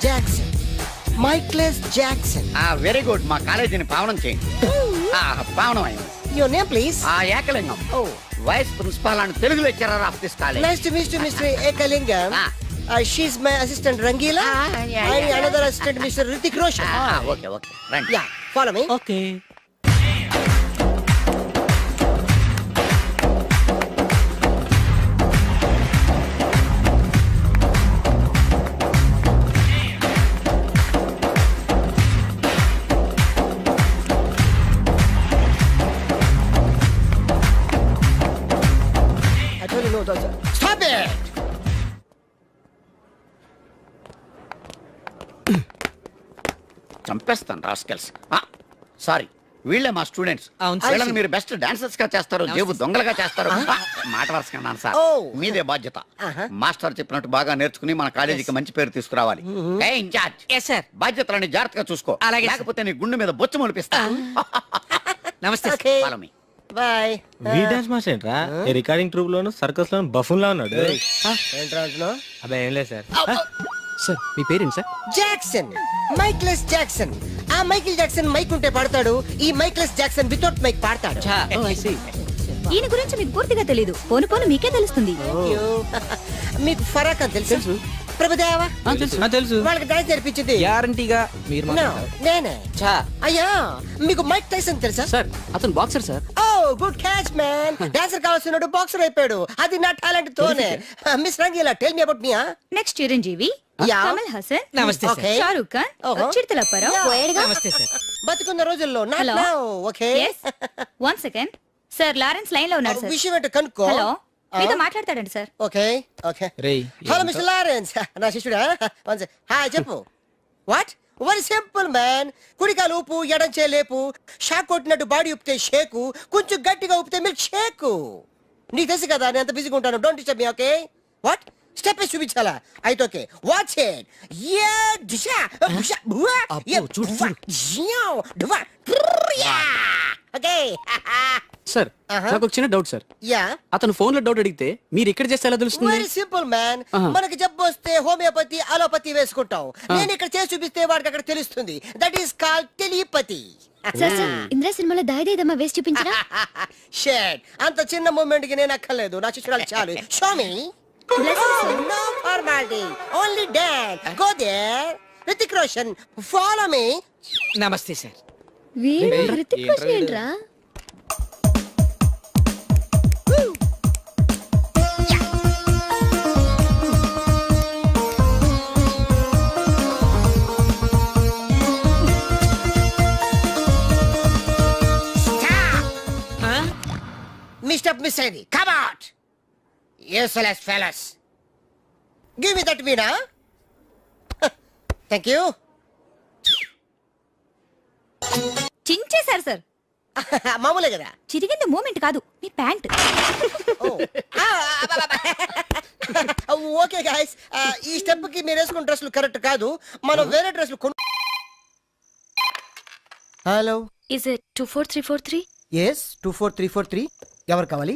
Jackson, Michael's Jackson. Very good. మా కాలేజీని పావనం చేయండి. పావనం అయింది. Your name please? Ekalingam. Oh, vice principal and Telugu lecturer of this college. Nice to meet you mister Ekalingam. She's my assistant Rangila. Yeah. And another assistant Mr. Hrithik Roshan. Okay. Right. Yeah, follow me. Okay. I told you no, those. Stop it! చంపేస్తాను rascals. Sorry, వీళ్ళే మా students. అవును sir. వీళ్ళని మీరు best dancers గా చేస్తారు, జేబు దొంగలుగా చేస్తారు. మాట వరుసకన్నాను సార్. Oh. మీదే బాధ్యత. మాస్టర్ చెప్పినట్టు బాగా నేర్చుకుని మన కాలేజీకి మంచి పేరు తీసుకురావాలి. ఏ ఇన్ఛార్జ్, Yes, sir. బాధ్యతలన్నీ జాగ్రత్తగా చూసుకో. అలాగే, sir. లేకపోతే నీ గుండె మీద బొచ్చు మొలిపిస్తా. నమస్తే. Okay. Follow me. Bye. We dance master ఏంట్రా? ఈ రికార్డింగ్ ట్రూప్ లోను సర్కస్ లోను బఫూన్ లా ఉన్నాడు. ఏంట్రా అంటున్నావు? అబ్బాయి ఏం లేదు సార్. సార్ మీ పేరేంటి సార్? Jackson, Michael's Jackson. ఆ మైకిల్ జాక్సన్ మైక్ ఉంటే పాడతాడు, ఈ మైక్లెస్ జాక్సన్ వితౌట్ మైక్ పాడతాడు. ఈయన గురించి మీకు పూర్తిగా తెలీదు. పోను పోను మీకే తెలుస్తుంది. మీకు ఫరాక్ అని తెలుసు? ప్రభుదేవా తెలుసు. వాళ్ళకి డాన్స్ నేర్పించింది గ్యారంటీగా మీరు No, నేనే. చా అయ్యా, మీకు మైక్ టైసన్ తెలుసా? సార్ అతను boxer sir. Oh good catch man. Dancer కావాల్సినాడు బాక్సర్ అయిపోయాడు. అది నా టాలెంట్ తోనే. Miss Rangeela, tell me about me. Next Chiranjeevi, Yeah. Kamal Haasan, నమస్తే sir. Okay. Shahrukh Khan, Oh. చిరుతలప్పారావు, పోయేడుగా. నమస్తే సార్. బతుకున్న రోజుల్లో not Hello. Now. Okay, Yes. One second. Sir Lawrence line లో ఉన్నారు సార్. విషయం ఏంటో కనుక్కో. హలో, మీతో మాట్లాడతాడండి సార్. Okay okay. రేయ్ హలో మిస్టర్ లారెన్స్, నా శిష్యుడా? హాయ్ చెప్పు. వాట్? Very simple man. కుడికాలు ఊపు, ఎడం చేలేపు. షాక్ కొట్టినట్టు బాడీ ఊపితే షేకు, కొంచెం గట్టిగా ఊపితే మిల్క్ షేకు. నీకు తెలుసు కదా నేను ఎంత బిజీగా ఉంటాను. Don't disturb me. Okay? What? Step చూపించాలా? అయితే ఓకే, వాచ్ ఇట్. యా దిశా బుషా బువా. యా చూడు, జియో డువా. ఓకే. సార్ నాకు ఒక చిన్న డౌట్ సార్. యా, అతను ఫోన్ లో డౌట్ అడిగితే మీరు ఎక్కడ చేస్తే ఎలా తెలుస్తుంది? Very simple man. మనకి జబ్బు వస్తే హోమియోపతి, అలోపతి వేసుకుంటాం. నేను ఇక్కడ చేసి చూపిస్తే వాడికి అక్కడ తెలుస్తుంది. That is called telepathy. Sir Indra సినిమాలో దాయిదేదమ్మా వేసి చూపించరా? షేట్, అంత చిన్న మూమెంట్ కి నేను అక్కర్లేదు. నా శిష్యురాలు చాలు. Show me. No formality, only dance. Go there. Hrithik Roshan, follow me. నమస్తే సార్. వీడు హృతిక్ రోషన్ ఏంట్రా? Mr. Miss Eddie, come out. Useless fellas. Give me that Veena. Thank you. చించేశారు సార్. మామూలే కదా. చిరిగింది మూమెంట్ కాదు, మీ ప్యాంట్. ఓకే గైస్, ఈ స్టెప్ కి మీరు వేసుకున్న డ్రెస్లు కరెక్ట్ కాదు. మనం వేరే డ్రెస్లు కొను. Hello, is it 24343? ఎస్ 24343. ఎవరు కావాలి?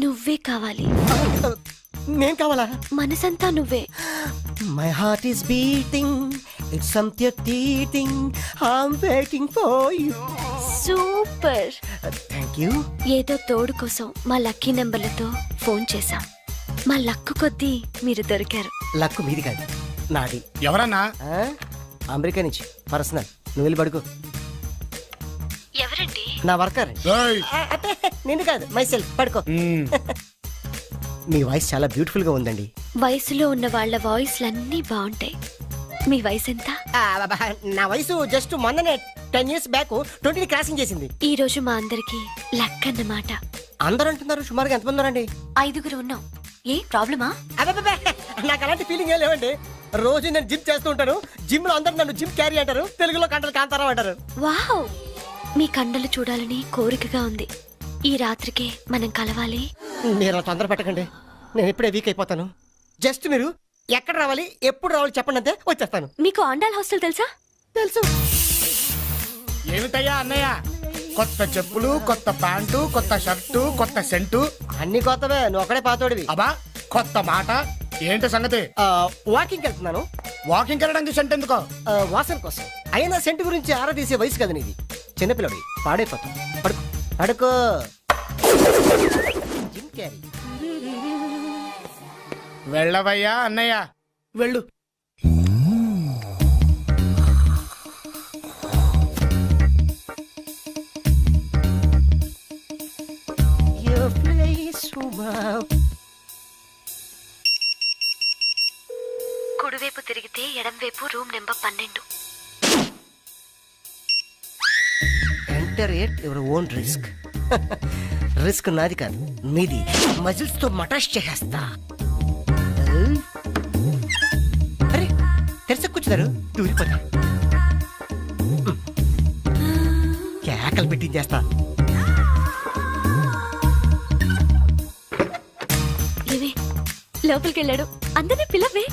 నువ్వే కావాలి. నేను కావాలా? మనసంతా నువ్వే. My heart is beating, it's something tweeting. I'm waiting for you. Super. Thank you. ఏదో తోడు కోసం మా లక్కీ నెంబర్లతో ఫోన్ చేశాం. మా లక్కు కొద్దీ మీరు దొరికారు. లక్కు మీది కాదు, నాది. ఎవరన్నా? అమెరికా నుంచి పర్సనల్. నువ్వు వెళ్ళి పడుకో. ఎవరండి? నా వర్కర్. అంటే నిన్ను కాదు, మై సెల్ఫ్. పడుకో. మీ వాయిస్ చాలా బ్యూటిఫుల్ గా ఉందండి. వయసులో ఉన్న వాళ్ళ వాయిస్లన్నీ బాగుంటాయి. మీ వయసు ఎంత? నా వయసు జస్ట్ మొన్ననే 10 years బ్యాక్ 20 క్రాసింగ్ చేసింది. ఈ రోజు మా అందరికి లక్ అన్నమాట. అందరూ అంటున్నారు. సుమారుగా ఎంతమంది ఉన్నారండి? 5 ఉన్నాం. ఏ ప్రాబ్లమా? అబ్బబ్బబ్బే, నాకు అలాంటి ఫీలింగ్ ఏం లేవండి. రోజు నేను జిమ్ చేస్తూ ఉంటాను. జిమ్ లో అందరూ నన్ను జిమ్ క్యారీ అంటారు, తెలుగులో కంటలు కాంతారా అంటారు. వావ్, మీ కండలు చూడాలని కోరికగా ఉంది. ఈ రాత్రికి మనం కలవాలి. మీరు తొందర పెట్టకండి, నేను ఇప్పుడే వీక్ అయిపోతాను. జస్ట్ మీరు ఎక్కడ రావాలి, ఎప్పుడు రావాలి చెప్పండి, అంతే వచ్చేస్తాను. మీకు ఆండాల్ హాస్టల్ తెలుసా? తెలుసు. ఏమిటయ్యా అన్నయ్య, కొత్త చెప్పులు, కొత్త ప్యాంటు, కొత్త షర్టు, కొత్త సెంటు, అన్ని కొత్తవే. నువ్వు ఒకడే పాతోడివి. అబ్బా కొత్త మాట. ఏంటి సంగతి? వాకింగ్ వెళ్తున్నాను. వాకింగ్ వెళ్ళడానికి సెంట్ ఎందుకో? వాసన కోసం. అయినా సెంట్ గురించి ఆరా తీసే వయసు కదా నీది. చిన్నపిల్లడి పాడైపోతాం. పడుకో పడుకో. Jim Carrey. వెళ్ళవయ్యా అన్నయ్య, వెళ్ళు. Your place so wow. కుడివైపు తిరిగితే ఎడంవైపు room number 12. Enter at your own risk. Risk నాది కాదు, మీది. మజిల్స్ తో మటాష్ చేసేస్తా. అరే తెరస కూర్చున్నారు, దూరిపోతా. కేకలు పెట్టించేస్తా. ఏవే లోపలికి వెళ్ళాడు, అందరినీ పిల్లవే.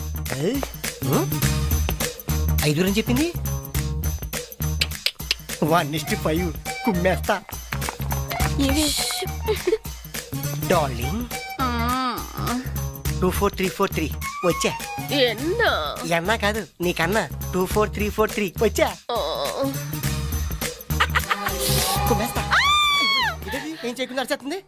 5 అని చెప్పింది. 1:5 కుమ్మేస్తా. డార్లింగ్ 24343 వచ్చా. ఎన్నా కాదు నీకన్నా 24343 వచ్చా. కుమ్మేస్తా. ఏం చేయకుండా అరిచేస్తుంది.